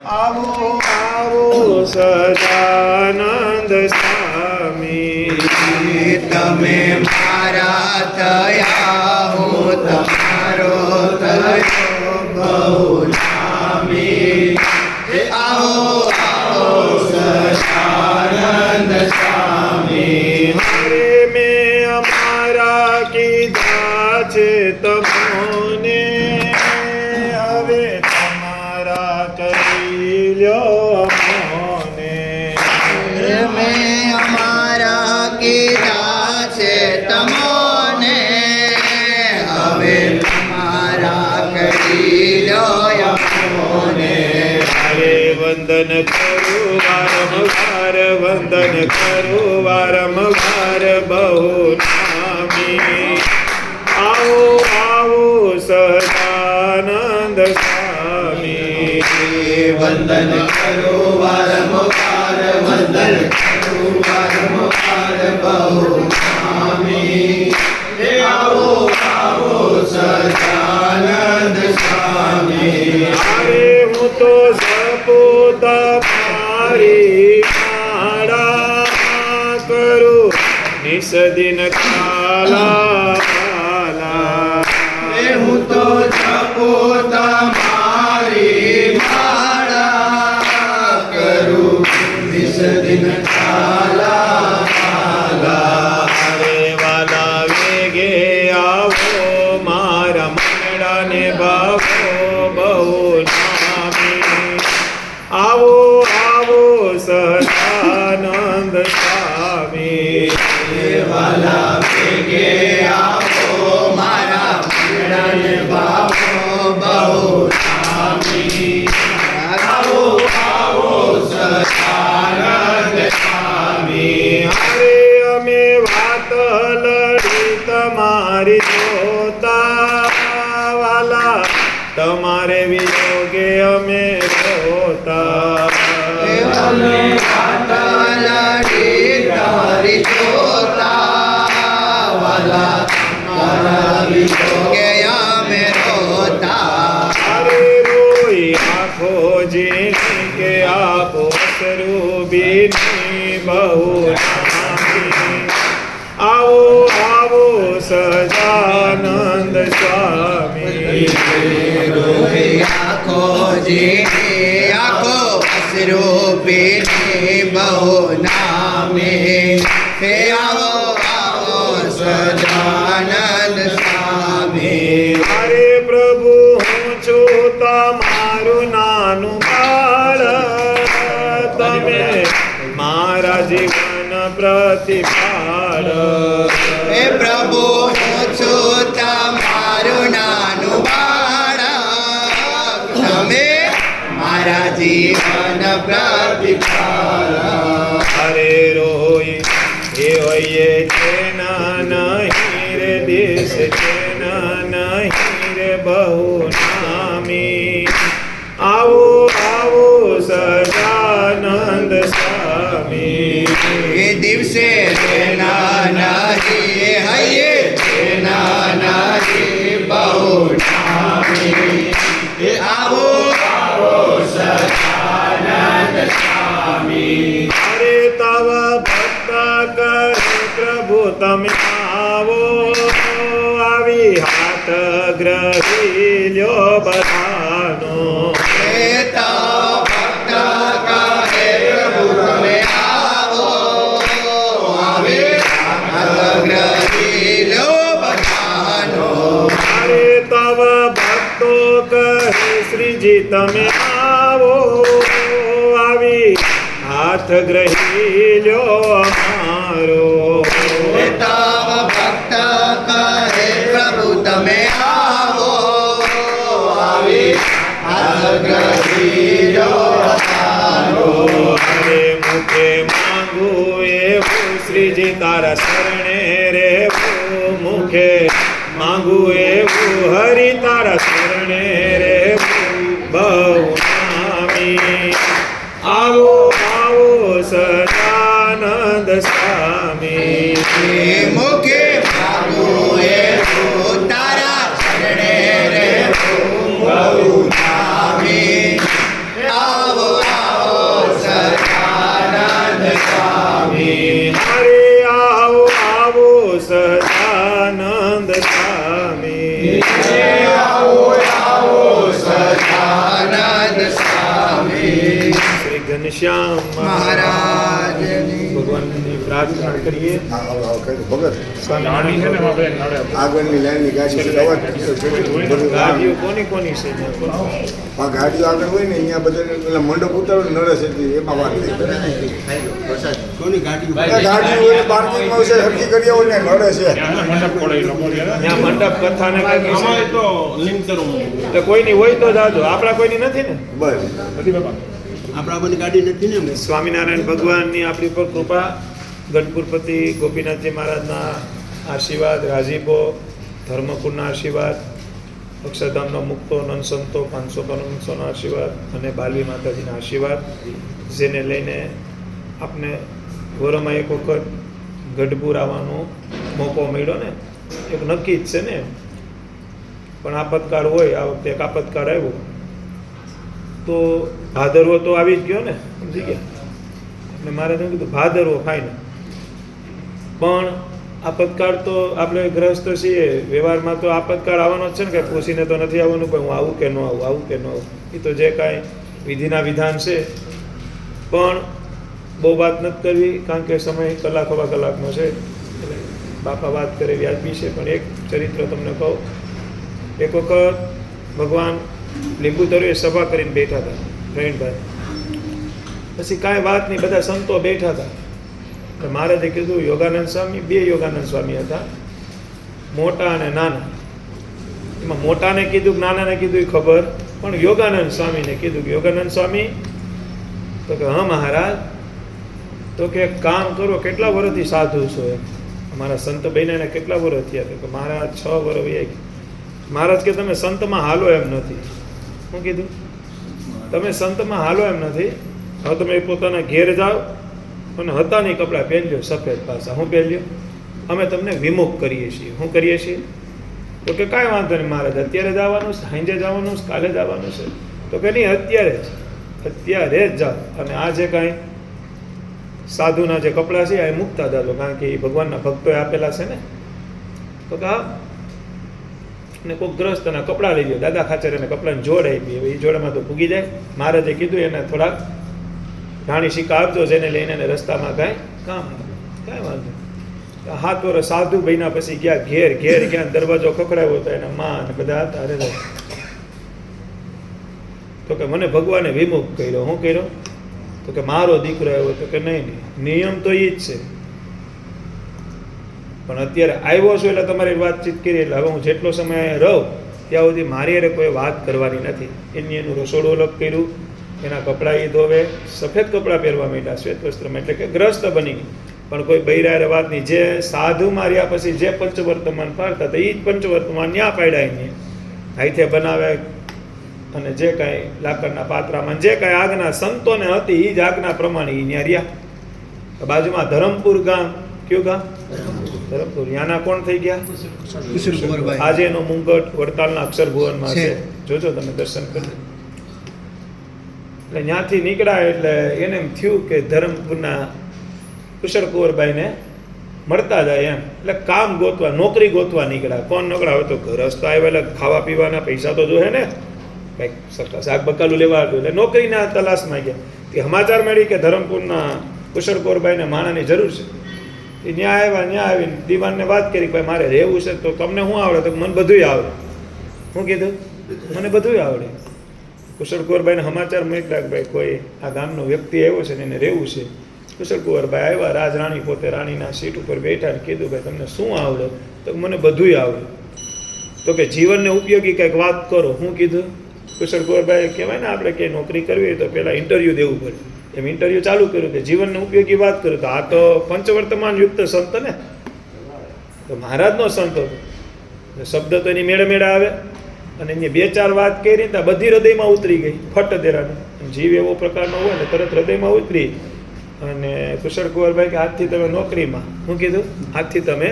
આવો આવો સદાનંદ સ્વામી, તમે મારા થયા હું તમારો થયો બહુ નામી. આવો આવો સદાનંદ સ્વામી. હરે મેં અમારા કીધા છે તમોને, હવે તમારા કરી લ્યો અમોને. મેં અમારા કીધા છે તમોને, હવે તમારા કરી લો અમોને. હરે વંદન કરું વારંવાર, વંદન કરું વારંવાર બહુ નામી. આવો આવો સદાનંદ સ્વામી, વંદન કરો વારંવાર, વંદન કરો વારંવાર બહુ નામી. આવો આવો સદાનંદ સ્વામી. અરે હું તો જપું તમારી માળા કરું નિષદિન કાલા કાલા. હું તો જપું તમારી માળા કરું નિષદિન કાલા કાલા. અરે વાલા વેગે આવો મારા મંગળાને ભાવો બહુ નામી. આવો આવો સદાનંદ સ્વામી, વાલા ભેગે આવો મારા મંગળાને ભાવો બહુ નામી. આવો આવો સદાનંદ સ્વામી. અરે અમે વાત લડી તમારી જોતા વાલા, તમારે વિયોગે અમે રોતા. અમે વાતલડી તારી જોતા વાલા, તારા વિયોગે અમે રોતા. અરે રોઈ આંખો જીની કે આપો સ્વરૂપિની બહુ નામી. આવો આવો સદાનંદ સ્વામી, રોઈ આખો જીની આખો સ્વરૂપિની બહુ નામી. હે આવો આવો સદાનંદ સ્વામી. અરે પ્રભુ હું છું તમારું નાનું બાળ, તમે મારા જીવન પ્રતિપાળ. હે પ્રભુ હું છું તમારું નાનું બાળક, તમે મારા જીવન પ્રતિપાલ. અરે રોય એ હોઈએ છે ના નહીં રે દેશ છે ના નહીં રે બહુ નામી. આવો આવો સદાનંદ સ્વામી, એ દિવસે તેના નારી હૈયે તેના નારી બહુ નામી. આવો આવો સદાનંદ સ્વામી. અરે તવ ભક્ત કરે પ્રભુ તમે આવો, આવી હાથ ગ્રહી લ્યો બધાનો. હે તો ભક્ત કહે પ્રભુ તમે આવો, આવે અગ્રહી લો બધાનો. અરે તવ ભક્તો કહે શ્રીજી તમે આવો, આવી હાથ ગ્રહી લ્યો અમારો. હે તવ ભક્ત કહે પ્રભુ તમે આવો, આવે અગ્રહી લો બધાનો. અરે મુખે માંગું એવું શ્રીજી તારા શરણે રેવું, મુખે માંગું એવું હરિ તારા શરણે રેવું બહુ નામી. આવો આવો સદાનંદ સ્વામી, મુખે માગું એવું તારા શરણે રે બહુ નામી. આવો ઘનશ્યામ મહારાજની ભગવાનની પ્રાર્થના કરીએ. ભગત સ્વામી આગળની લાઈનની ગાડી ગાડીઓ કોની કોની છે? આ ગાડીઓ આગળ હોય ને અહીંયા બધા પેલા મંડપ ઉતારો નડે છે એમાં વાત થઈ ગાડીઓ હોય પાર્કિંગમાં છે હરખી કરી આવો ને નડે છે ત્યાં મંડપ કથાને કાંઈ તો લિંક કરું એટલે કોઈની હોય તો જાજો, આપણા કોઈની નથી ને. બસ આપણા બધી ગાડી નથી ને સ્વામિનારાયણ ભગવાનની આપણી પર કૃપા, ગઢપુરપતિ ગોપીનાથજી મહારાજના આશીર્વાદ, રાજીપો, ધર્મકુળના આશીર્વાદ, અક્ષરધામનો મુક્તો, નંદ સંતો 500 આશીર્વાદ અને બાલવી માતાજીના આશીર્વાદ, જેને લઈને આપને વરમાં એક વખત ગઢપુર આવવાનો મોકો મળ્યો ને, એક નક્કી જ છે ને. પણ આપતકાળ હોય, આ વખતે એક આપતકાળ આવ્યો તો ભાદરવો તો આવી જ ગયો ને, સમજી ગયા. એટલે મારે તો કીધું ભાદરવો ફાઈન, પણ આપતકાળ તો આપણે ગ્રસ્ત છીએ, વ્યવહારમાં તો આપતકાળ આવવાનો જ છે ને, કે પૂછીને તો નથી આવવાનું પણ હું આવું કે ન આવું, આવું કે ન આવું. એ તો જે કાંઈ વિધિના વિધાન છે. પણ બહુ વાત નથી કરવી, કારણ કે સમય કલાક સવા કલાકનો છે. એટલે બાપા વાત કરે વ્યાજબી છે. પણ એક ચરિત્ર તમને કહું. એક વખત ભગવાન લીંબુ તરુએ સભા કરીને બેઠા હતા પ્રવીણભાઈ. પછી કાંઈ વાત નહીં, બધા સંતો બેઠા હતા. મહારાજે કીધું, યોગાનંદ સ્વામી, 2 યોગાનંદ સ્વામી હતા, મોટા અને નાના. એમાં મોટાને કીધું કે નાનાને કીધું એ ખબર, પણ યોગાનંદ સ્વામીને કીધું કે યોગાનંદ સ્વામી, તો કે હા મહારાજ, તો કે કામ કરો, કેટલા વર્ષથી સાધુ છો? એમ અમારા સંત બહેને કેટલા વર્ષ થયા? તો કે મહારાજ 6 વર્ષ વહી ગયા. મહારાજ કે તમે સંતમાં હાલો એમ નથી. શું કીધું? તમે સંતમાં હાલો એમ નથી. હવે તમે પોતાના ઘેર જાઓ અને હતાની કપડાં પહેરજો, સફેદ પાછા. હું પહેરજો? અમે તમને વિમુખ કરીએ છીએ. શું કરીએ છીએ? તો કે કાંઈ વાંધો નહીં મહારાજ, અત્યારે જવાનું છે, સાંજે જવાનું છે, કાલે જવાનું છે? તો કે નહીં, અત્યારે જ જાઓ. અને આ જે કાંઈ સાધુના જે કપડાં છે એ મૂકતા જાજો, કારણ કે એ ભગવાનના ભક્તોએ આપેલા છે ને. તો કે હા. ને કોઈક ગ્રસ્તના કપડાં લઈ ગયો, દાદા ખાચર એને કપડાની જોડ આપી. હવે એ જોડામાં તો ભૂગી જાય. મહારાજે કીધું એને થોડાક રાણી સિક્કા આપજો, જેને લઈને એને રસ્તામાં કાંઈ કામ આવે. કાંઈ વાંધો. 7 વર્ષ સાધુ બન્યા પછી ગયા ઘેર ગયા, દરવાજો ખખડાવ્યો તો એના માં અને બધા હતા. અરે તો કે મને ભગવાને વિમુખ કર્યો. શું કર્યો? તો કે મારો દીકરો આવ્યો. તો કે નહીં, નિયમ તો એ જ છે, પણ અત્યારે આવ્યો છું એટલે તમારી વાતચીત કરી, એટલે હવે હું જેટલો સમય રહું ત્યાં સુધી મારી અરે કોઈ વાત કરવાની નથી. એનું રસોડું અલગ કર્યું, એના કપડાં એ ધોવે, સફેદ કપડાં પહેરવા માંડ્યા, શ્વેત વસ્ત્રમાં, એટલે કે ગ્રસ્ત બની ગઈ. પણ કોઈ બૈરારે વાત નહીં. જે સાધુ માર્યા પછી જે પંચવર્તમાન પાડતા હતા એ જ પંચવર્તમાન ન્યા પાડ્યા. એને હાથે બનાવે અને જે કાંઈ લાકડના પાત્રામાં જે કાંઈ આજ્ઞા સંતોને હતી એ જ આજ્ઞા પ્રમાણે એ ન્યા રહ્યા. બાજુમાં ધરમપુર ગામ, કયું ગામ? ધરમપુર. યાના કોણ થઈ ગયા? આજે એનો મુંગટ વડતાલના અક્ષરભુવનમાં છે, જોજો તમે, દર્શન કરજો. એટલે ત્યાંથી નીકળ્યા એટલે એને એમ થયું કે ધરમપુરના કુશળ કુંવરબાઈને મળતા જાય એમ. એટલે કામ ગોતવા, નોકરી ગોતવા નીકળ્યા. કોણ નીકળ્યા? હોય તો રસ્તો આવેલા, ખાવા પીવાના પૈસા તો જોહે ને, કંઈક શાક બકાલું લેવા હતું. એટલે નોકરીના તલાશમાં ગયા. તે સમાચાર મળી કે ધરમપુરના કુશળ કુંવરબાઈને માણાની જરૂર છે. એ ન્યા આવીને દીવાનને વાત કરી, ભાઈ મારે રહેવું છે, તો તમને શું આવડે? તો મને બધુંય આવડે. શું કીધું? મને બધુંય આવડે. કુશળ કુંવરબાઈને સમાચાર મોકલ્યા કે ભાઈ કોઈ આ ગામનો વ્યક્તિ આવ્યો છે ને એને રહેવું છે. કુશળ કુંવરબાઈ આવ્યા, રાજરાણી પોતે રાણીના સીટ ઉપર બેઠા ને કીધું, ભાઈ તમને શું આવડે? તો મને બધુંય આવડે. તો કે જીવનને ઉપયોગી કંઈક વાત કરો. શું કીધું? કુશળ કુંવરબાઈ કહેવાય ને, આપણે કંઈ નોકરી કરવી હોય તો પહેલાં ઇન્ટરવ્યૂ દેવું પડે. એમ ઇન્ટરવ્યૂ ચાલુ કર્યું કે જીવનને ઉપયોગી વાત કરું. તો આ તો પંચવર્તમાન યુક્ત સંત ને, તો મહારાજનો સંત હતો. શબ્દ તો એની મેળે મેળે આવે અને એને 2-4 વાત કરી ત્યાં બધી હૃદયમાં ઉતરી ગઈ ફટ દેરાને. જીવ એવો પ્રકારનો હોય ને તરત હૃદયમાં ઉતરી. અને કુશળ કુંવરબાઈ કે આજથી તમે નોકરીમાં. શું કીધું? આજથી તમે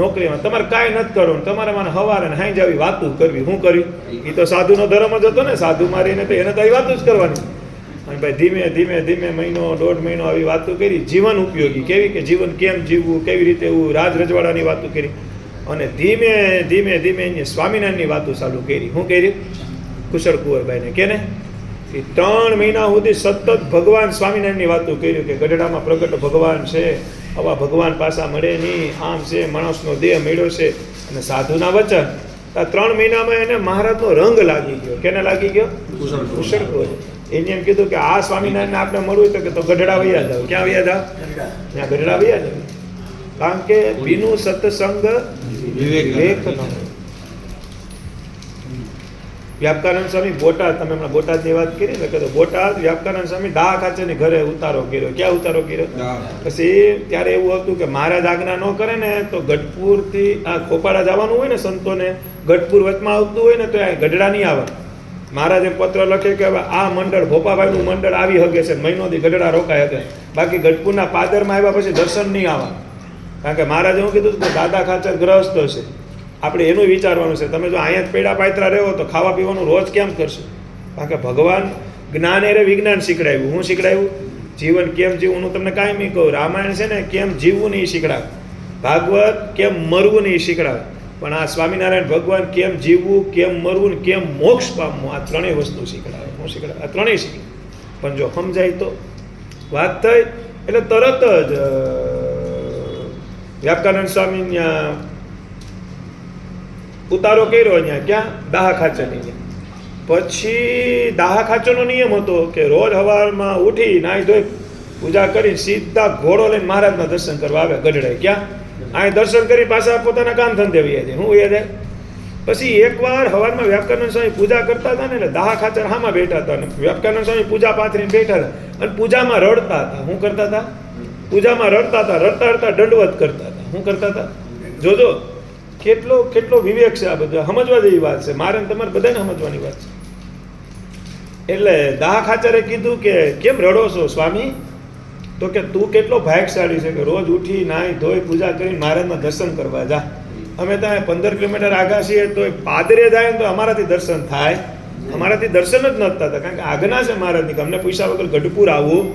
નોકરીમાં, તમારે કાંઈ નથી કરવું, તમારે મને હવારે ને હાંજ આવી વાતું કરવી. શું કર્યું? એ તો સાધુનો ધર્મ જ હતો ને, સાધુ મારીને તો એને તો આવી વાતું જ કરવાની. અને ભાઈ ધીમે ધીમે મહિનો 1.5 મહિનો આવી વાતો કરી, જીવન ઉપયોગી. કેવી? કે જીવન કેમ જીવવું, કેવી રીતે એવું, રાજ રજવાડાની વાતો કરી. અને ધીમે ધીમે એને સ્વામિનારાયણની વાતો ચાલુ કરી. શું કરી? કુશળ કુંવરબાઈને કેને એ 3 મહિના સુધી સતત ભગવાન સ્વામિનારાયણની વાતો કર્યું કે ગઢડામાં પ્રગટ ભગવાન છે, આવા ભગવાન પાછા મળે નહીં, આમ છે, માણસનો દેહ મળ્યો છે. અને સાધુના વચન આ 3 મહિનામાં એને મહારાજનો રંગ લાગી ગયો. કેને લાગી ગયો? કુશળ કોઈ. એને એમ કીધું કે આ સ્વામિનારાયણને આપણે મળવું તો કે તો ગઢડા વૈયા જાવ. ક્યાં વૈયા જાવ? ત્યાં ગઢડા વૈયા જાવ. કારણ કે બીનું સત્સંગ વિવેક ન હોય. વ્યાપકાનંદ સ્વામી બોટાદ, તમે હમણાં બોટાદની વાત કરી ને, કે બોટાદ વ્યાપકાનંદ સ્વામી દાહ ખાચરની ઘરે ઉતારો કર્યો. ક્યાં ઉતારો કર્યો? પછી ત્યારે એવું હતું કે મહારાજ આજ્ઞા ન કરે ને તો ગઢપુરથી આ ખોપાડા જવાનું હોય ને સંતોને, ગઢપુર વચમાં આવતું હોય ને તો આ ગઢડા નહીં આવે. મહારાજે પત્ર લખે કે હવે આ મંડળ ભોપાભાઈનું મંડળ આવી શકે છે, મહિનોથી ગઢડા રોકાય હતા, બાકી ગઢપુરના પાદરમાં આવ્યા પછી દર્શન નહીં આવવા. કારણ કે મહારાજે એવું કીધું કે દાદા ખાચર ગ્રહસ્થ છે, આપણે એનું વિચારવાનું છે. તમે જો અહીંયા જ પેડા પાયત્રા રહો તો ખાવા પીવાનું રોજ કેમ કરશો? કારણ કે ભગવાન જ્ઞાન એ વિજ્ઞાન શીખડાવ્યું. હું શીખડાવ્યું? જીવન કેમ જીવવું. હું તમને કાંઈ નહીં કહું. રામાયણ છે ને કેમ જીવવું નહીં શીખડાવે, ભાગવત કેમ મરવું નહીં શીખડાવે, પણ આ સ્વામિનારાયણ ભગવાન કેમ જીવવું, કેમ મરવું ને કેમ મોક્ષ પામવું, આ ત્રણેય વસ્તુ શીખડાવે. હું શીખડાવે? આ ત્રણેય શીખે. પણ જો સમજાય તો વાત થઈ. એટલે તરત જ વ્યાપકાનંદ સ્વામી ઉતારો કર્યો અહીંયા. ક્યાં? દાહ ખાચરની ત્યાં. પછી દાહ ખાચરનો નિયમ હતો કે રોજ સવારમાં ઉઠી નાહી ધોઈ પૂજા કરી સીધા ઘોડો લઈને મહારાજના દર્શન કરવા આવે ગઢડે. ક્યાં? અહીં દર્શન કરી પાછા પોતાના કામ ધંધે વયા જાય. હું વયા જાય. પછી એકવાર સવારમાં વ્યાપકાનંદ સ્વામી પૂજા કરતા હતા ને, એટલે દાહ ખાચર હામાં બેઠા હતા, અને વ્યાપકાનંદ સ્વામી પૂજા પાથરીને બેઠા હતા અને પૂજામાં રડતા હતા. શું કરતા હતા? પૂજામાં રડતા હતા. રડતા રડતા દંડવત કરતા હતા. શું કરતા હતા? જોજો કેટલો વિવેક છે આ બધું. સમજવા જેવી વાત છે. મારે તમારે બધાને સમજવાની વાત છે. એટલે દાહ ખાચરે કીધું કે કેમ રડો છો સ્વામી? તો કે તું કેટલો ભાગ્યશાળી છે કે રોજ ઉઠી નાહી ધોઈ પૂજા કરીને મહારાજના દર્શન કરવા જા. અમે ત્યાં 15 કિલોમીટર આગા છીએ તો પાદરે જાય તો અમારાથી દર્શન થાય? અમારાથી દર્શન જ નથી થતા. કારણ કે આજ્ઞા છે મહારાજની કે અમને પૂછ્યા વગર ગઢપુર આવવું,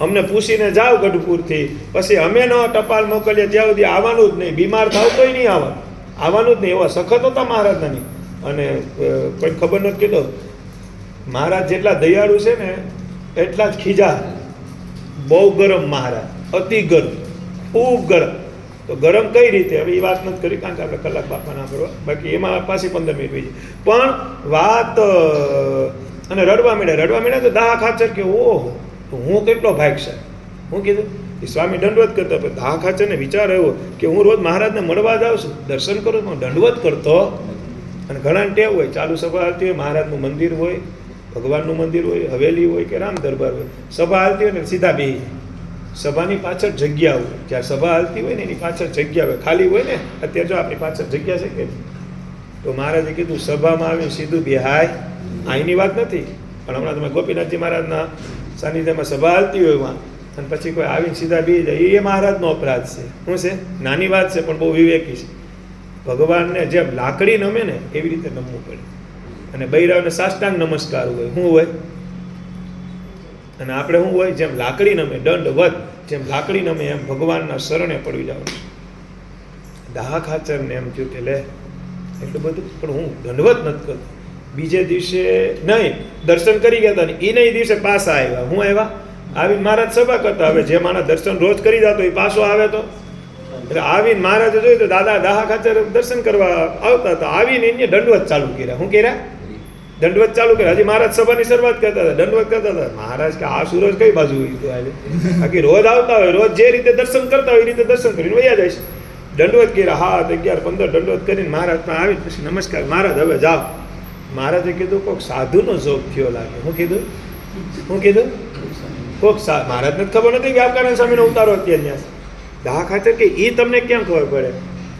અમને પૂછીને જાઓ ગઢપુરથી. પછી અમે ન ટપાલ મોકલીએ ત્યાં સુધી આવવાનું જ નહીં. બીમાર થાવ તોય નહીં આવવાનું જ નહીં. એવા સખત હતા મહારાજના નહીં. અને કોઈ ખબર નથી કીધો, મહારાજ જેટલા દયાળુ છે ને એટલા જ ખીજા. બહુ ગરમ મહારાજ, અતિ ગરમ, ખૂબ ગરમ. તો ગરમ કઈ રીતે? હવે એ વાત નથી કરી, કારણ કે આપણે કલાક બાપા ના કરવા, બાકી એમાં પાછી 15 મિનિટ થઈ જાય. પણ વાત અને રડવા માંડ્યા તો દાહ ખાચર કે ઓહો તો હું કેટલો ભાગ્યશાળી. હું કીધું એ સ્વામી દંડવત કરતો. પણ દાહ ખાચરને વિચાર આવ્યો કે હું રોજ મહારાજને મળવા જાઉં છું, દર્શન કરું છું, દંડવત કરતો. અને ઘણા ટેવ હોય, ચાલુ સભા હાલતી હોય, મહારાજનું મંદિર હોય, ભગવાનનું મંદિર હોય, હવેલી હોય કે રામ દરબાર હોય, સભા હાલતી હોય ને સીધા બેસી જાય. સભાની પાછળ જગ્યા હોય, જ્યાં સભા હાલતી હોય ને એની પાછળ જગ્યા હોય, ખાલી હોય ને. અત્યારે જો આપણી પાછળ જગ્યા છે કે તો મહારાજે કીધું સભામાં આવીને સીધું બેહાય. અહીંની વાત નથી, પણ હમણાં તમે ગોપીનાથજી મહારાજના સાનિધ્યમાં સભા હાલતી હોય વાં અને પછી કોઈ આવીને સીધા બેસી જાય, એ મહારાજનો અપરાધ છે. શું છે? નાની વાત છે પણ બહુ વિવેકી છે. ભગવાનને જેમ લાકડી નમે ને એવી રીતે નમવું પડે. અને બૈરાવને સાષ્ટાંગ નમસ્કાર હોય. શું હોય? અને આપણે શું હોય? જેમ લાકડી નમે, દંડવત, જેમ લાકડી નમે એમ ભગવાનના શરણે પડી જવાનું. દાહ ખાચરને એમ થયું કે લે એટલું બધું, પણ હું દંડવત નથી કરતો. બીજે દિવસે નહીં દર્શન કરી ગયા હતા ને એ નહીં દિવસે પાછા આવ્યા. હું આવ્યા? આવીને મહારાજ સભા કરતા. હવે જે મારા દર્શન રોજ કરી જતો એ પાછો આવે તો એટલે આવીને મહારાજે જોયું તો દાદા દાહ ખાચર દર્શન કરવા આવતા હતા. આવીને એને દંડવત ચાલુ કર્યા. શું કર્યા? દંડવત ચાલુ કર્યા. હજી મહારાજ સભાની શરૂઆત કરતા હતા, દંડવત કરતા હતા. મહારાજ કે આ સૂરજ કઈ બાજુ બાકી રોજ આવતા હોય, રોજ જે રીતે દર્શન કરતા હોય એ રીતે દર્શન કરીને વયા જાય છે. દંડવત કર્યા. હા 11-15 દંડવત કરીને મહારાજમાં આવી પછી નમસ્કાર મહારાજ હવે જાઓ. મહારાજે કીધું કોઈક સાધુનો જોગ થયો લાગે. શું કીધું? કોઈક મહારાજને ખબર નથી વ્યાપકાનંદ સ્વામીનો ઉતારો અત્યારે દાહ ખાચર કે એ તમને કેમ ખબર પડે?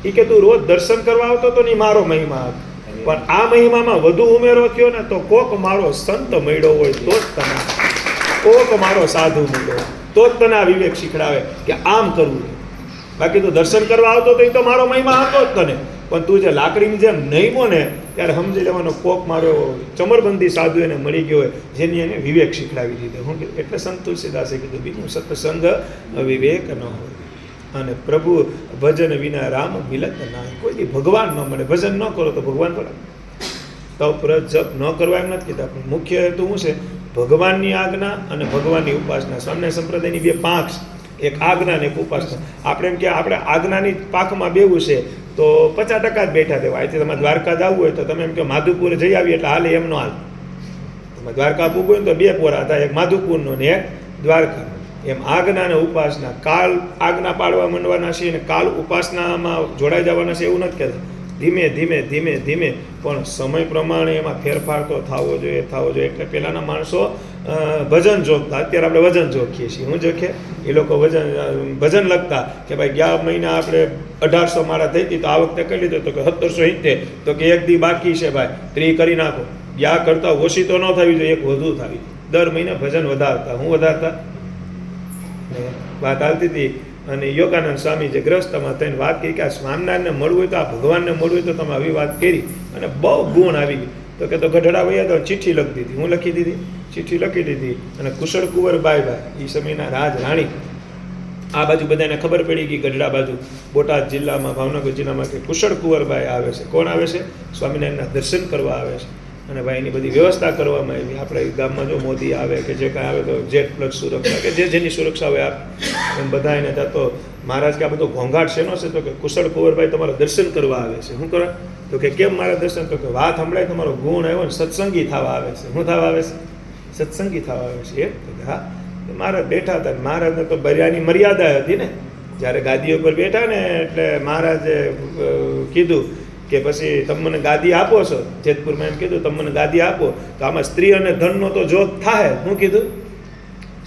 એ કે તું રોજ દર્શન કરવા આવતો તો નહીં મારો મહિમા હતો, પણ આ મહિમામાં વધુ ઉમેરો થયો ને તો કોક મારો સંત મળ્યો હોય તો જ તને, કોક મારો સાધુ મળ્યો તો જ તને આ વિવેક શીખડાવે કે આમ કરવું. બાકી તું દર્શન કરવા આવતો તો એ તો મારો મહિમા હતો જ તને, પણ તું જે લાકડીની જેમ નહીમો ને ત્યારે સમજી લેવાનો કોક મારો ચમરબંધી સાધુ એને મળી ગયો હોય જેની એને વિવેક શીખડાવી દીધો. હું કીધું એટલે સંત તુલસીદાસે કીધું બીજું સત્સંગ વિવેક ન હોય અને પ્રભુ ભજન વિના રામ મિલત ના. કોઈ ભગવાન ન મળે, ભજન ન કરો તો ભગવાન પડે. તપ વ્રત જપ ન કરવા એમ નથી કીધા, પણ મુખ્ય હેતુ શું છે? ભગવાનની આજ્ઞા અને ભગવાનની ઉપાસના. સ્વામિનારાયણ સંપ્રદાયની બે પાંખ છે, એક આજ્ઞા ને એક ઉપાસના. આપણે એમ કે આપણે આજ્ઞાની પાંખમાં બેવું છે તો 50% જ બેઠા દેવા. અહીંથી તમારે દ્વારકા જવું હોય તો તમે એમ કે માધુપુર જઈ આવીએ એટલે હાલે એમ નો હાલ. તમે દ્વારકા પૂગો ને તો 2 પોરા થાય, એક માધુપુરનો ને એક દ્વારકાનો. એમ આજ્ઞા અને ઉપાસના. કાલ આજ્ઞા પાડવા માંડવાના છે અને કાલ ઉપાસનામાં જોડાઈ જવાના છે એવું નથી કહેતા. ધીમે ધીમે ધીમે ધીમે પણ સમય પ્રમાણે એમાં ફેરફાર તો થવો જોઈએ. એટલે પહેલાંના માણસો ભજન જોગતા, અત્યારે આપણે વજન જોખીએ છીએ. હું જોખે એ લોકો ભજન લખતા કે ભાઈ ગયા મહિના આપણે 1800 માળા થઈ હતી તો આ વખતે કરી લીધો તો કે 1770, તો કે એક દી બાકી છે ભાઈ 3 કરી નાખો. ગયા કરતાં ઓછી તો ન થવી જોઈએ, એક વધુ થવી. દર મહિને ભજન વધારતા. હું વધારતા વાત આવતી હતી અને યોગાનંદ સ્વામી જે ગ્રસ્તમાં થઈને વાત કરી કે આ સ્વામિનારાયણને મળવું હોય તો આ ભગવાનને મળવું હોય તો તમે આવી વાત કરી અને બહુ ગુણ આવી ગઈ. તો કે તો ગઢડા વયા તો ચિઠ્ઠી લખી દીધી. હું લખી દીધી, ચિઠ્ઠી લખી દીધી અને કુશળ કુંવરબાઈ એ સમયના રાજ રાણી આ બાજુ બધાને ખબર પડી ગઈ, ગઢડા બાજુ બોટાદ જિલ્લામાં, ભાવનગર જિલ્લામાં કે કુશળ કુંવરબાઈ આવે છે. કોણ આવે છે? સ્વામિનારાયણના દર્શન કરવા આવે છે. અને ભાઈ એની બધી વ્યવસ્થા કરવામાં આવી. આપણે ગામમાં જો મોદી આવે કે જે કાંઈ આવે તો જેટ પ્લસ સુરક્ષા કે જેની સુરક્ષા હોય એમ બધા એને થતો મહારાજ કે આ બધો ઘોંઘાટ શેનો છે? તો કે કુશળ કુંવરભાઈ તમારા દર્શન કરવા આવે છે. શું કરવા? તો કે કેમ મારા દર્શન? તો કે વાત સંભળાય તમારો ગુણ આવ્યો ને સત્સંગી થવા આવે છે. શું થવા આવે છે? સત્સંગી થવા આવે છે. એ તો કે હા, મહારાજ બેઠા હતા. મહારાજને તો બરિયાની મર્યાદા હતી ને. જ્યારે ગાદી ઉપર બેઠા ને એટલે મહારાજે કીધું કે પછી તમે મને ગાદી આપો છો, જેતપુરમાં એમ કીધું તમે મને ગાદી આપો તો આમાં સ્ત્રી અને ધનનો તો જોગ થાય. શું કીધું?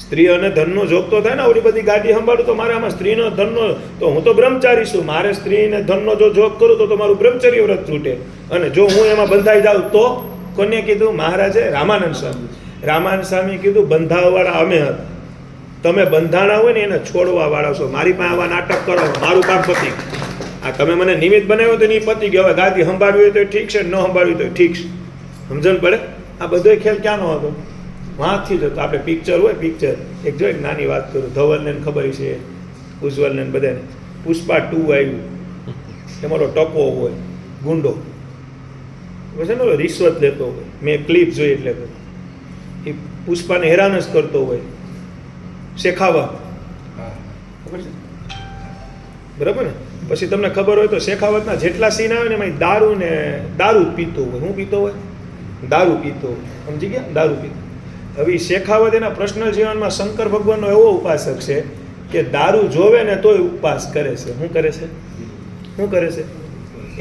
સ્ત્રી અને ધનનો જોગ તો થાય ને. આવડી બધી ગાદી સંભાળું તો મારે આમાં સ્ત્રીનો ધનનો તો હું તો બ્રહ્મચારી છું, મારે સ્ત્રી અને ધનનો જો જોગ કરું તો મારું બ્રહ્મચર્ય વ્રત છૂટે. અને જો હું એમાં બંધાઈ જાઉં તો કોને કીધું? મહારાજે રામાનંદ સ્વામી. રામાનંદ સ્વામી કીધું બંધાવવાળા અમે હતા, તમે બંધાણા હોય ને એને છોડવા વાળા છો. મારી પાસે આવા નાટક કરો, મારું કામ પતી. આ તમે મને નિમિત્ત બનાવ્યો તો નહીં પતી ગયો. હવે ગાદી સંભાળવી હોય તો ઠીક છે, ન સંભાળવી તો ઠીક છે. સમજણ પડે? આ બધો ખેલ ક્યાંનો હતો? વાંચથી જ હતો. આપણે પિક્ચર હોય, પિક્ચર એક જો એક નાની વાત કરું. ધવલને ખબર છે, ઉજ્જવલને બધાને. પુષ્પા 2 આવ્યું, એમાં ટકો હોય ગુંડો, પછી ને રિશ્વત લેતો હોય. મેં ક્લિપ જોઈ એટલે એ પુષ્પાને હેરાન જ કરતો હોય. શેખાવત ખબર છે? બરાબર ને? પછી તમને ખબર હોય તો શેખાવતના જેટલા સીન આવે ને એમાં દારૂ જ પીતો હોય. શું પીતો હોય? દારૂ પીતો હોય. સમજી ગયા? દારૂ પીતો. હવે શેખાવત એના પર્સનલ જીવનમાં શંકર ભગવાનનો એવો ઉપાસક છે કે દારૂ જોવે ને તોય ઉપવાસ કરે છે. શું કરે છે? શું કરે છે?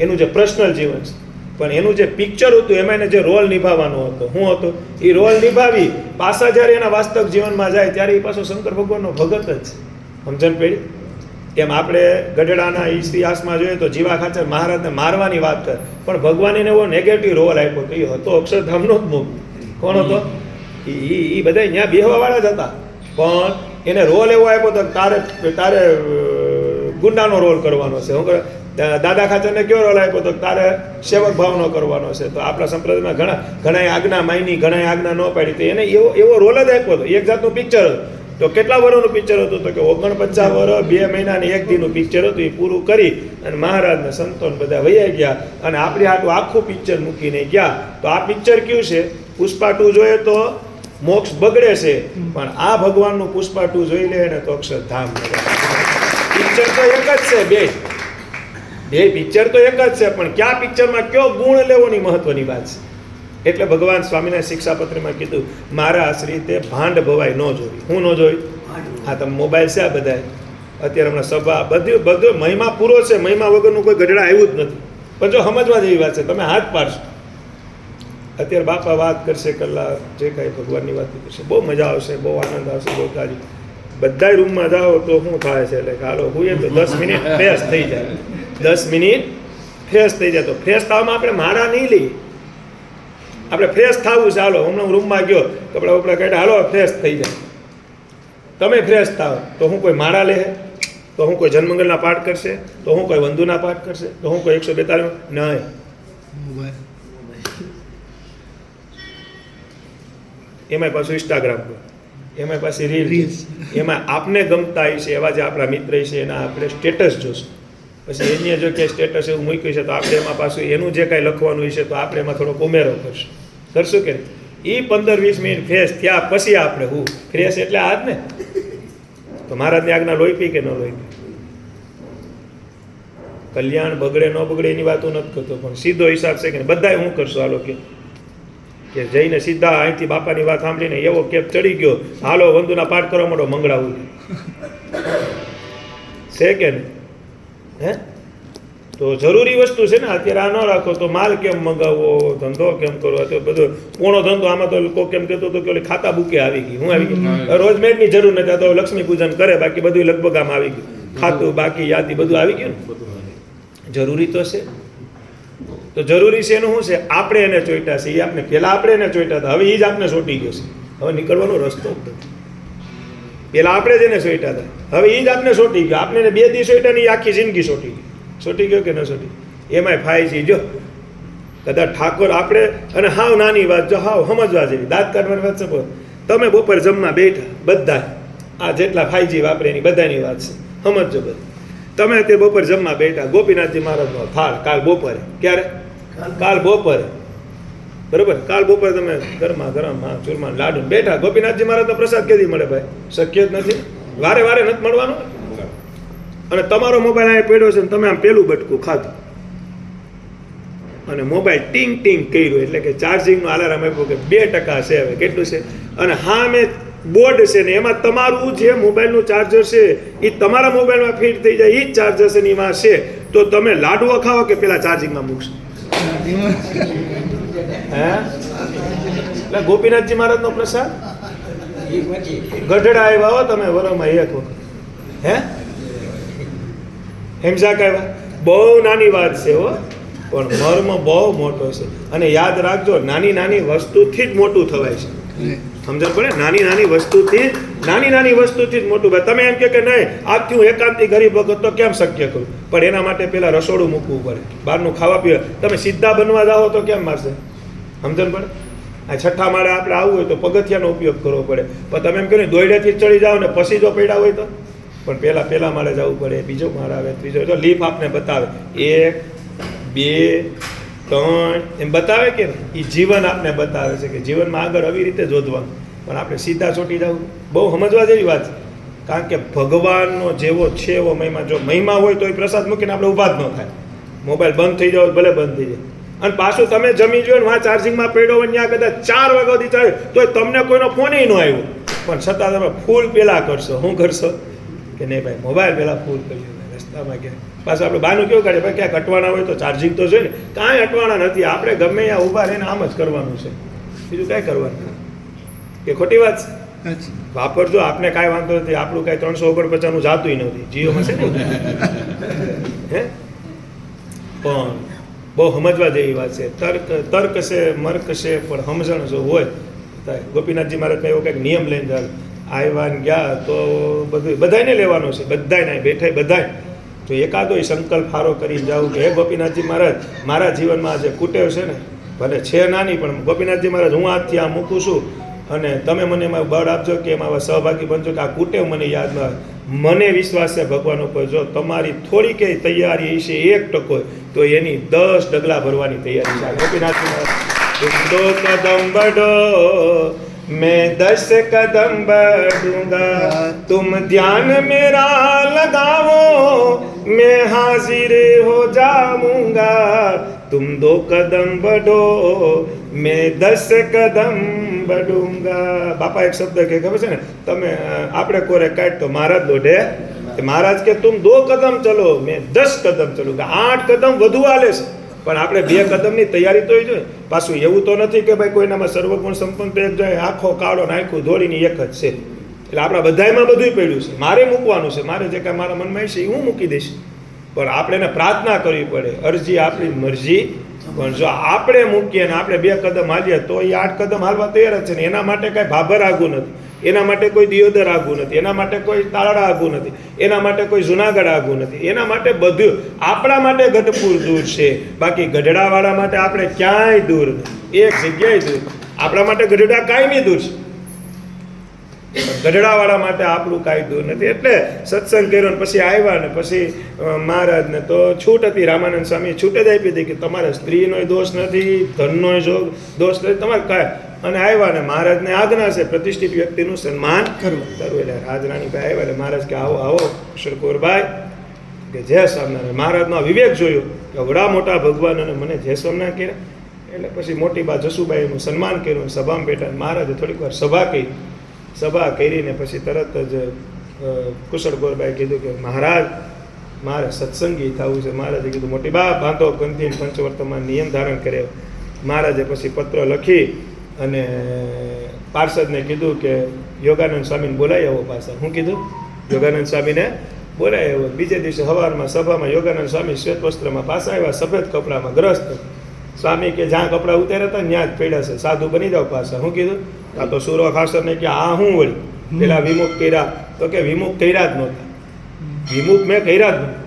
એનું જે પર્સનલ જીવન છે. પણ એનું જે પિક્ચર હતું એમાં એને જે રોલ નિભાવવાનો હતો, શું હતો? એ રોલ નિભાવી પાછા જ્યારે એના વાસ્તવિક જીવનમાં જાય ત્યારે એ પાછો શંકર ભગવાનનો ભગત જ છે. સમજણ પડી? એમ આપણે ગઢડાના ઇતિહાસમાં જોઈએ તો જીવા ખાચર મહારાજને મારવાની વાત કરે, પણ ભગવાને એવો નેગેટિવ રોલ આપ્યો તો એ હતો અક્ષરધામનો જ મુખ. કોણ હતો? એ બધા ત્યાં બેહવાવાળા જ હતા, પણ એને રોલ એવો આપ્યો તો તારે ગુંડાનો રોલ કરવાનો છે. શું કરે? દાદા ખાચરને કયો રોલ આપ્યો તો તારે સેવક ભાવનો કરવાનો છે. તો આપણા સંપ્રદાયમાં ઘણા આજ્ઞા માયની, ઘણા આજ્ઞા ન પાડી. તો એને એવો રોલ જ આપ્યો હતો. એક જાતનું પિક્ચર હતું. તો કેટલા વર્ષનું પિક્ચર હતું? તો કે 49 વર્ષ 2 મહિના ને 1 દિનનું પિક્ચર હતું. એ પૂરું કરી અને મહારાજને સંતોન બધા વૈયા ગયા અને આપણી હાટું આખું પિક્ચર મૂકીને ગયા. તો આ પિક્ચર કયું છે? પુષ્પા 2 જોઈએ તો મોક્ષ બગડે છે, પણ આ ભગવાનનું પુષ્પા 2 જોઈ લે ને તો અક્ષરધામ. પિક્ચર તો એક જ છે, બે પિક્ચર તો એક જ છે, પણ કયા પિક્ચરમાં કયો ગુણ લેવાની મહત્વની વાત છે. એટલે ભગવાન સ્વામીના શિક્ષાપત્રમાં કીધું મારા આશ્રિતે ભાંડ ભવાય ન જોઈ. હું ન જોઈ? હા, તમે મોબાઈલ છે આ બધા અત્યારે હમણાં સભા બધું મહિમા પૂરો છે. મહિમા વગરનું કોઈ ગઢડા આવ્યું જ નથી. પણ જો સમજવા જેવી વાત છે, તમે હાથ પાડશો. અત્યારે બાપા વાત કરશે કલાક, જે કાંઈ ભગવાનની વાત કરશે, બહુ મજા આવશે, બહુ આનંદ આવશે, બહુ તારી. બધા રૂમમાં જાઓ તો શું થાય છે? એટલે હાલો હું તો 10 મિનિટ ફ્રેશ થઈ જાય. 10 મિનિટ ફ્રેશ થઈ જાય. તો ફ્રેશ થવામાં આપણે માળા નહીં લઈએ. આપણે ફ્રેશ થવું છે. હાલો હમણાં હું રૂમમાં ગયો, કપડાં વપડા કાઢ્યા, હાલો ફ્રેશ થઈ જાય. તમે ફ્રેશ થાવ તો હું કોઈ માળા લે? તો હું કોઈ જન્મંગલના પાઠ કરશે? તો હું કોઈ વંદુના પાઠ કરશે? તો હું કોઈ 142? નહીં. એમાંય પાછું ઇન્સ્ટાગ્રામ પર, એમાંય પાછી રીલ, એમાં આપને ગમતા છે એવા જે આપણા મિત્ર છે એના આપણે સ્ટેટસ જોશું. પછી એની જો કે સ્ટેટસ એવું મૂક્યું છે તો આપણે એમાં પાછું એનું જે કાંઈ લખવાનું હશે તો આપણે એમાં થોડોક ઉમેરો કરશું કે એ 15-20 મિનિટ ફ્રેશ થયા પછી આપણે ફ્રેશ એટલે આ જ ને તો મહારાજની આજ્ઞા લોહી પી કે ન લોહી પી કલ્યાણ બગડે ન બગડે એની વાત હું નથી કરતો પણ સીધો હિસાબ છે કે બધાય હું કરશો હાલો કે જઈને સીધા અહીંથી બાપાની વાત સાંભળીને એવો કેપ ચડી ગયો હાલો વંદુના પાઠ કરવા માંડો મંગળાવું છે કે ને હે તો જરૂરી વસ્તુ છે ને અત્યારે આ ન રાખો તો માલ કેમ મંગાવવો ધંધો કેમ કરવો તો બધો પોણો ધંધો આમાં તો લોકો કેમ કહેતો હતો કે ઓલી ખાતા બુકે આવી ગઈ હું આવી ગઈ રોજમેરની જરૂર નથી આ તો લક્ષ્મી પૂજન કરે બાકી બધું લગભગ આમ આવી ગયું ખાતું બાકી યાદી બધું આવી ગયું ને જરૂરી તો છે તો જરૂરી છે એનું શું છે આપણે એને ચોઈટા છે એ આપણે પહેલાં આપણે એને ચોઈટા હતા હવે એ જ આપણે સોટી ગયો છે હવે નીકળવાનો રસ્તો પહેલાં આપણે જ એને સોઈટા હતા હવે એ જ આપણે સોટી ગયો આપણે 2 દી સોઈટા ની આખી જિંદગી સોટી ગયો કે ન સોટી એમાંય ફાયજી જો કદાચ ઠાકોર આપણે અને હાવ નાની વાત જો હાવ સમજવા જેવી દાંત કાઢવાની વાત છે તમે બપોર જમવા બેઠા બધા આ જેટલા ફાયજી વાપરે એની બધાની વાત છે સમજજો બધા તમે તે બપોર જમવા બેઠા ગોપીનાથજી મહારાજનો થાળ કાલ બપોરે ક્યારે કાલ બપોરે બરોબર કાલ બપોરે તમે ગરમા ગરમ ચૂરમા લાડુ બેઠા ગોપીનાથજી મહારાજનો પ્રસાદ કેદી મળે ભાઈ શક્ય જ નથી વારે વારે નથી મળવાનું અને તમારો મોબાઈલ અહીંયા પડ્યો છે ને તમે આમ પેલું બટકું ખાધું અને મોબાઈલ ટીંગ ટીંગ કર્યું એટલે કે ચાર્જિંગનું અલાર્મ આપ્યું કે 2% છે હવે કેટલું છે અને હા મેં બોર્ડ છે ને એમાં તમારું જે મોબાઈલનું ચાર્જર છે એ તમારા મોબાઈલમાં ફિટ થઈ જાય એ જ ચાર્જર છે ને એમાં છે તો તમે લાડવો ખાઓ કે પેલા ચાર્જિંગમાં મૂકશો હે એટલે ગોપીનાથજી મહારાજનો પ્રસાદ ગઢડા આવ્યા હો તમે વરોમાં એક વખત હે હેમઝા આવ્યા બહુ નાની વાત છે હો પણ મર્મ બહુ મોટો છે અને યાદ રાખજો નાની નાની વસ્તુથી જ મોટું થવાય છે સમજણ પડે નાની નાની વસ્તુથી જ મોટું ભાઈ તમે એમ કે નહીં આજથી હું એકાંતી ગરીબ વખત તો કેમ શક્ય કરું પણ એના માટે પેલા રસોડું મૂકવું પડે બહારનું ખાવા પીવા તમે સીધા બનવા જાઓ તો કેમ મારશે સમજણ પડે આ 6ઠ્ઠા માળે આપણે આવવું હોય તો પગથિયાનો ઉપયોગ કરવો પડે પણ તમે એમ કહો ને દોયડેથી ચડી જાઓ ને પછી જો પડ્યા હોય તો પણ પહેલા માળે જવું પડે બીજો માળ આવે ત્રીજો તો લીફ આપને બતાવે 1 2 3 એમ બતાવે કે એ જીવન આપને બતાવે છે કે જીવનમાં આગળ આવી રીતે જોધવાનું પણ આપણે સીધા ચોટી જવું બહુ સમજવા જેવી વાત છે કારણ કે ભગવાનનો જેવો છે એવો મહિમા જો મહિમા હોય તો એ પ્રસાદ મૂકીને આપણે ઊભા જ ન થાય મોબાઈલ બંધ થઈ જાવ ભલે બંધ થઈ જાય અને પાછું તમે જમી જો ને વાં ચાર્જિંગમાં પડ્યો હોય ત્યાં કદાચ 4 વાગ્યા સુધી ચાલે તો તમને કોઈનો ફોન ન આવ્યો પણ છતાં તમે ફૂલ પહેલાં કરશો શું કરશો કે નહીં ભાઈ મોબાઈલ પહેલાં ફૂલ કરી લો રસ્તામાં ક્યાં પાછું આપણે બહાનું કેવું કાઢે ભાઈ ક્યાંક અટવાના હોય તો ચાર્જિંગ તો જોઈએ ને કાંઈ અટવાના નથી આપણે ગમે ત્યાં ઊભા રહીને આમ જ કરવાનું છે બીજું કાંઈ કરવાનું કે ખોટી વાત છે વાપરજો આપને કાંઈ વાંધો નથી આપણું કાંઈ 349 જાતું નથી જીઓમાં છે ને હે પણ બહુ સમજવા જેવી વાત છે તર્ક છે મર્ક છે પણ સમજણ જો હોય ગોપીનાથજી મહારાજને એવો કંઈક નિયમ લઈને જાય આવ્યા ને ગયા તો બધું બધાને લેવાનું છે બધાને બેઠા બધાય તો એકાદો સંકલ્પ સારો કરીને જાઉં કે હે ગોપીનાથજી મહારાજ મારા જીવનમાં જે કુટેવ છે ને ભલે છે નાની પણ ગોપીનાથજી મહારાજ હું આજથી આ મૂકું છું અને તમે મને એમાં બળ આપજો કે એમાં સહભાગી બનજો કે આ કુટેવ મને યાદ ન આવે મને વિશ્વાસ છે ભગવાન ઉપર જો તમારી થોડી કંઈ તૈયારી છે 1% તો એની 10 ડગલા ભરવાની તૈયારી છે ગોપીનાથજી મહારાજ 2 કદમ બઢો मैं 10 कदम बढ़ूंगा तुम ध्यान मेरा लगाओ मैं हाजिर हो जाऊंगा तुम 2 कदम बढ़ो मैं 10 कदम बढ़ूंगा બાપા એક શબ્દ કે ખબર છે ને તમે આપણે કોરે કાઢ તો મહારાજ દોઢે મહારાજ કે તુમ 2 કદમ ચલો મેં 10 કદમ ચલુંગા 8 કદમ વધુ હાલે છે પણ આપણે 2 કદમની તૈયારી તો જોઈએ પાછું એવું તો નથી કે ભાઈ કોઈનામાં સર્વગુણ સંપન્ન તો એક જાય આખો કાળો નાખ્યું દોડીની એક જ છે એટલે આપણા બધાયમાં બધું પડ્યું છે મારે મૂકવાનું છે મારે જે કાંઈ મારા મનમાં છે એ હું મૂકી દઈશ પણ આપણે એને પ્રાર્થના કરવી પડે અરજી આપણી મરજી પણ જો આપણે મૂકીએ ને આપણે 2 કદમ હાલીએ તો એ 8 કદમ હાલવા તૈયાર જ છે ને એના માટે કાંઈ ભાભર આગું નથી એના માટે કોઈ દિયોદર આગું નથી એના માટે કોઈ તાળડા આગું નથી એના માટે કોઈ જુનાગઢ આગું નથી એના માટે બધું આપણા માટે ગઢપુર દૂર છે બાકી ગઢડાવાળા માટે આપણે ક્યાંય દૂર નથી એક જગ્યાએ દૂર આપણા માટે ગઢડા કાયમી દૂર છે ગઢડાવાળા માટે આપણું કાંઈ દૂર નથી. એટલે સત્સંગ કર્યો ને પછી આવ્યા ને પછી મહારાજને તો છૂટ હતી. રામાનંદ સ્વામીએ છૂટ જ આપી હતી કે તમારે સ્ત્રીનો દોષ નથી, ધનનો દોષ નથી, તમારે કાંઈ. અને આવ્યા ને મહારાજને આજ્ઞા છે પ્રતિષ્ઠિત વ્યક્તિનું સન્માન કરવું. એટલે રાજરાણીભાઈ આવ્યા એટલે મહારાજ કે આવો આવો કિશોરકુંવરભાઈ કે જય સ્વામિનારાયણ. મહારાજનો આ વિવેક જોયો કે વડા મોટા ભગવાન અને મને જય સ્વામિનારાયણ કર્યા. એટલે પછી મોટી બા જસુબાઈનું સન્માન કર્યું. સભામાં બેઠા મહારાજે થોડીક વાર સભા કરીને પછી તરત જ કુશળકુંવરબાઈએ કીધું કે મહારાજ મારે સત્સંગી થવું છે. મહારાજે કીધું મોટી બા બાંધો ગ્રંથિ પંચવર્તમાન નિયમ ધારણ કરે. મહારાજે પછી પત્ર લખી અને પાર્ષદને કીધું કે યોગાનંદ સ્વામીને બોલાવી આવો પાછા. શું કીધું? યોગાનંદ સ્વામીને બોલાવી આવો. બીજે દિવસે સવારમાં સભામાં યોગાનંદ સ્વામી શ્વેત વસ્ત્રમાં પાછા આવ્યા, સફેદ કપડામાં ગ્રસ્ત. સ્વામી કે જ્યાં કપડાં ઉતાર્યા હતા ત્યાં જ પડ્યા છે, સાધુ બની જાવ પાછા. શું કીધું? આ તો સુરો ખાસરને કે આ શું વળી પેલા વિમુખ કર્યા? તો કે વિમુખ કર્યા જ નહોતા. વિમુખ મેં કર્યા જ નહોતા,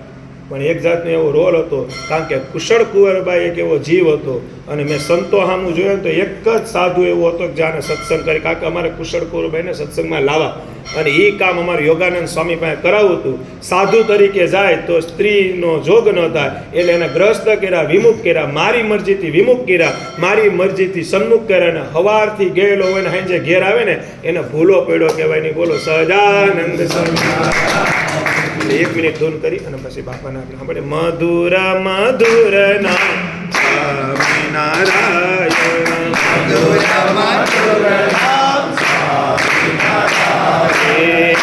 પણ એક જાતનો એવો રોલ હતો. કારણ કે કુશળકુંવરબાઈ એક એવો જીવ હતો અને મેં સંતો સામું જોયું તો એક જ સાધુ એવો હતો કે જાણે સત્સંગ કરી. કારણ કે અમારે કુશળકુંવરબાઈને સત્સંગમાં લાવવા અને એ કામ અમારે યોગાનંદ સ્વામી પાસે કરાવવું હતું. સાધુ તરીકે જાય તો સ્ત્રીનો જોગ ન થાય એટલે એને ગ્રસ્ત કર્યા, વિમુખ કર્યા. મારી મરજીથી વિમુખ કર્યા, મારી મરજીથી સન્મુખ કર્યા. અને હવારથી ગયેલો હોય ને સાંજે ઘેર આવે ને એને ભૂલો પડ્યો કહેવાય નહીં. બોલો સહજાનંદ સ્વામી. 1 મિનિટ ધૂન કરી અને પછી બાપાના આપણે મધુર મધુર નામ સ્વામિનારાયણ. મધુર મધુર નામ સ્વામિનારાયણ. હે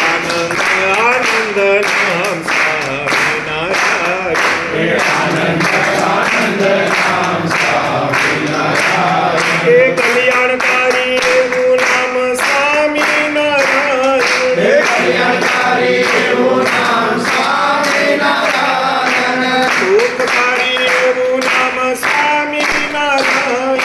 આનંદ આનંદ નામ સ્વામિનારાયણ. હે આનંદ આનંદ નામ સ્વામિનારાયણ. હે કલ્યાણકારી એવું નામ સ્વામિનારાયણ. હે કલ્યાણકારી એવું નામ સ્વામિનારાયણ. સુખકારી એવું નામ સ્વામિનારાયણ.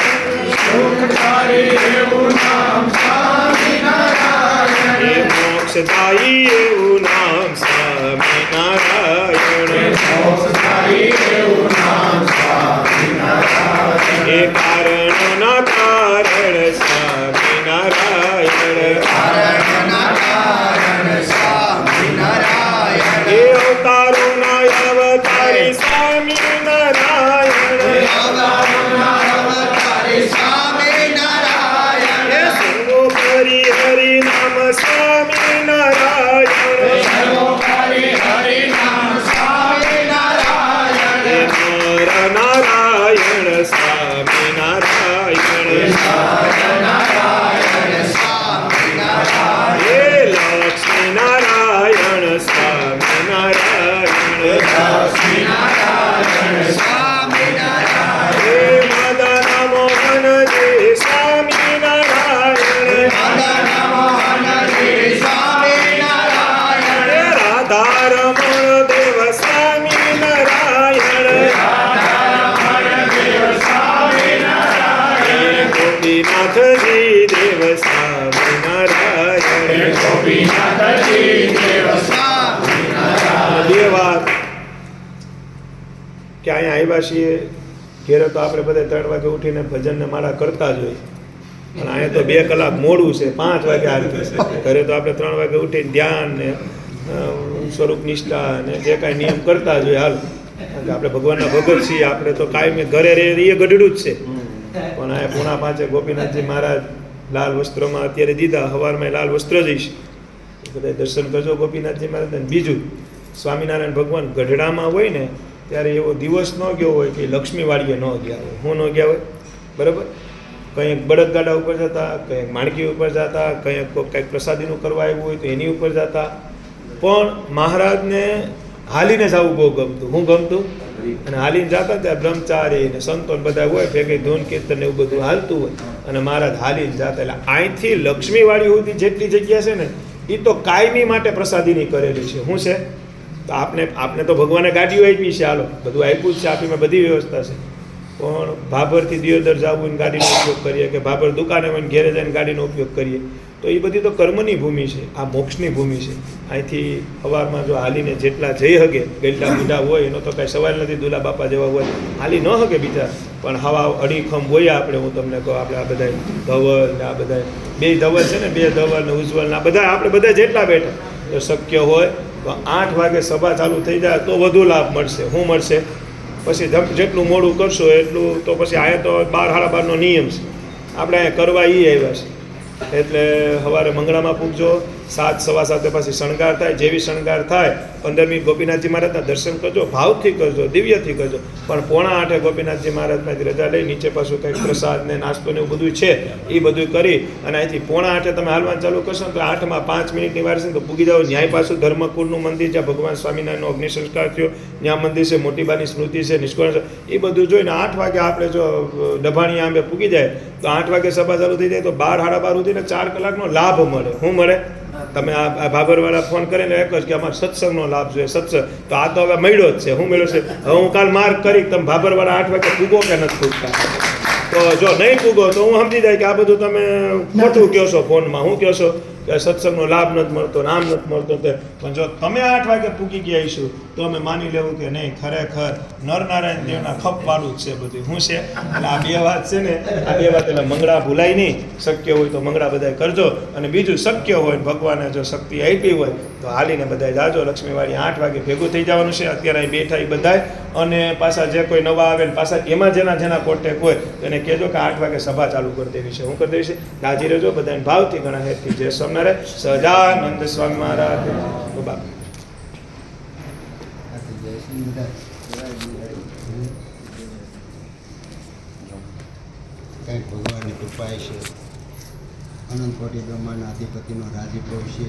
સુખકારી એવું નામ સ્વામિનારાયણ. હે મોક્ષદાયી એવું નામ સ્વામિનારાયણ. મોક્ષદાયી એવું નામ સ્વામિનારાયણ. હે કારણોના કારણ સ્વામિનારાયણ. કારણના કારણ સ્વામિનારાયણ. હે અવતારોના અવતારી સ્વામિનારાયણ. અવતારોના અવતારી સ્વામિનારાયણ. હે સર્વોપરી હરિ નામ સ્વામિનારાયણ. સર્વોપરી હરિ નામ સ્વામિનારાયણ. હે નરનારાયણ સ્વામિનારાયણ. નારાયણ સ્વામિનારાયણ. હે લક્ષ્મીનારાયણ સ્વામિનારાયણ. લક્ષ્મીનારાયણ સ્વામિનારાયણ. હે મદન મોહનજી સ્વામિનારાયણ. મદન મોહનજી સ્વામિનારાયણ. હે રાધારમણ દેવ સ્વામિનારાયણ. રાધારમણ દેવ સ્વામિનારાયણ. હે ગોપીનાથજી દેવ સ્વામિનારાયણ. ગોપીનાથજી દેવ સ્વામિનારાયણ. બે વાત કે અહીંયા આવ્યા છીએ ઘેરે તો આપણે બધા 3 વાગે ઉઠીને ભજનને માળા કરતા જ હોય, પણ અહીંયા તો 2 કલાક મોડું છે, 5 વાગે આરતી છે. ઘરે તો આપણે 3 વાગે ઉઠીને ધ્યાન ને સ્વરૂપ નિષ્ઠા ને જે કાંઈ નિયમ કરતા જ હોય. હાલ કારણ કે આપણે ભગવાનના ભગત છીએ, આપણે તો કાયમી ઘરે રહે એ ગઢડું જ છે. પણ અહીંયા 4:30 ગોપીનાથજી મહારાજ લાલ વસ્ત્રોમાં અત્યારે દીધા, સવારમાં લાલ વસ્ત્ર જઈશ બધા દર્શન કરજો ગોપીનાથજી મહારાજ. બીજું સ્વામિનારાયણ ભગવાન ગઢડામાં હોય ને ત્યારે એવો દિવસ ન ગયો હોય કે લક્ષ્મીવાડીએ ન ગયા હોય. હું ન ગયા હોય બરાબર. કંઈક બળદગાડા ઉપર જતા, કંઈક માણકી ઉપર જતા, કંઈક પ્રસાદીનું કરવા આવ્યું હોય તો એની ઉપર જતા. પણ મહારાજને હાલીને જવું બહુ ગમતું. હું ગમતું અને હાલીને જતા ત્યાં બ્રહ્મચારી ને સંતો બધા હોય ભેગી ધૂન કીર્તન એવું બધું હાલતું હોય અને મહારાજ હાલીને જતા. એટલે અહીંથી લક્ષ્મીવાડી સુધી જેટલી જગ્યા છે ને એ તો કાયમી માટે પ્રસાદીની કરેલી છે. શું છે? તો આપને તો ભગવાને ગાડીઓ આપી છે, હાલો બધું આપ્યું જ છે, આપીમાં બધી વ્યવસ્થા છે. પણ ભાભરથી દિયોદર જવું ને ગાડીનો ઉપયોગ કરીએ કે ભાભર દુકાને હોય ને ઘેરે જઈને ગાડીનો ઉપયોગ કરીએ તો એ બધી તો કર્મની ભૂમિ છે, આ મોક્ષની ભૂમિ છે. અહીંથી સવારમાં જો હાલીને જેટલા જઈ શકે, ગેલટા મીઠા હોય એનો તો કાંઈ સવાલ નથી, દુલા બાપા જેવા હોય હાલી ન શકે બીજા, પણ હવા અડીખમ બોયા આપણે, હું તમને કહું, આપણે આ બધા ધવલ ને આ બધા 2 ધવલ છે ને, 2 ધવલ ને ઉજ્જવલ ને આ બધા આપણે બધા જેટલા બેઠા, તો શક્ય હોય તો 8 વાગે સભા ચાલુ થઈ જાય તો વધુ લાભ મળશે. શું મળશે? પછી જેટલું મોડું કરશો એટલું તો પછી અહીંયા તો 12 સાડા 12નો નિયમ છે, આપણે અહીંયા કરવા આવ્યા છે. એટલે સવારે મંગળામાં પૂગજો, 7 સવા 7 પછી શણગાર થાય. જેવી શણગાર થાય 15મી ગોપીનાથજી મહારાજના દર્શન કરજો, ભાવથી કરજો, દિવ્યથી કરજો. પણ 7:45 ગોપીનાથજી મહારાજમાંથી રજા લઈ નીચે પાછું કંઈક પ્રસાદ ને નાસ્તો ને એવું બધું છે એ બધું કરી અને અહીંથી 7:45 તમે હાલવાનું ચાલુ કરશો ને તો 8માં 5 મિનિટની વાર છે તો પૂગી જાઓ. ન્યાય પાછું ધર્મકુળનું મંદિર જ્યાં ભગવાન સ્વામિનારાયણનો અગ્નિ સંસ્કાર થયો, ત્યાં મંદિર છે, મોટીબાની સ્મૃતિ છે, નિષ્કોણ છે, એ બધું જોઈને 8 વાગે આપણે જો ડભાણી આંબે પૂગી જાય તો 8 વાગે સભા ચાલુ થઈ જાય તો 12 સાડા 12 સુધીને 4 કલાકનો લાભ મળે. શું મળે? તમે આ ભાભરવાળા ફોન કરીને એક જ કે અમારે સત્સંગનો લાભ જોઈએ, સત્સંગ. તો આ તો હવે મળ્યો જ છે. શું મળ્યો છે? હવે હું કાલ માર્ક કરી તમે ભાભરવાળા 8 વાગે પૂગો કે નથી પૂગતા. તો જો નહીં પૂગો તો હું સમજી જાય કે આ બધું તમે ખોટું કહો છો ફોનમાં. શું કહો છો કે સત્સંગનો લાભ નથી મળતો, નામ નથી મળતો. પણ જો તમે 8 વાગે પૂગી ગયા આવીશું તો અમે માની લેવું કે નહીં, ખરેખર નરનારાયણ દેવના ખપવાળું જ છે બધું. શું છે? એટલે આ 2 વાત છે ને, આ 2 વાત એટલે મંગળા ભૂલાય નહીં. શક્ય હોય તો મંગળા બધાય કરજો. અને બીજું શક્ય હોય ભગવાને જો શક્તિ આપી હોય તો હાલીને બધાય જાજો. લક્ષ્મીવાળી 8 વાગે ભેગું થઈ જવાનું છે. અત્યારે અહીં બેઠા એ બધાય, અને પાછા જે કોઈ નવા આવે ને પાછા એમાં જેના કોન્ટેક હોય તો એને કહેજો કે 8 વાગે સભા ચાલુ કરી દેવી છે. હું કરી દેવી છે હાજર રહેજો બધાને ભાવથી, ઘણા હેતથી. જય સ્વામિનારાયણ. સહજાનંદ સ્વામી મહારાજ. બાબા કંઈક ભગવાનની કૃપા છે. અનંત કોટી બ્રહ્માંડના અધિપતિનો રાજીપો છે.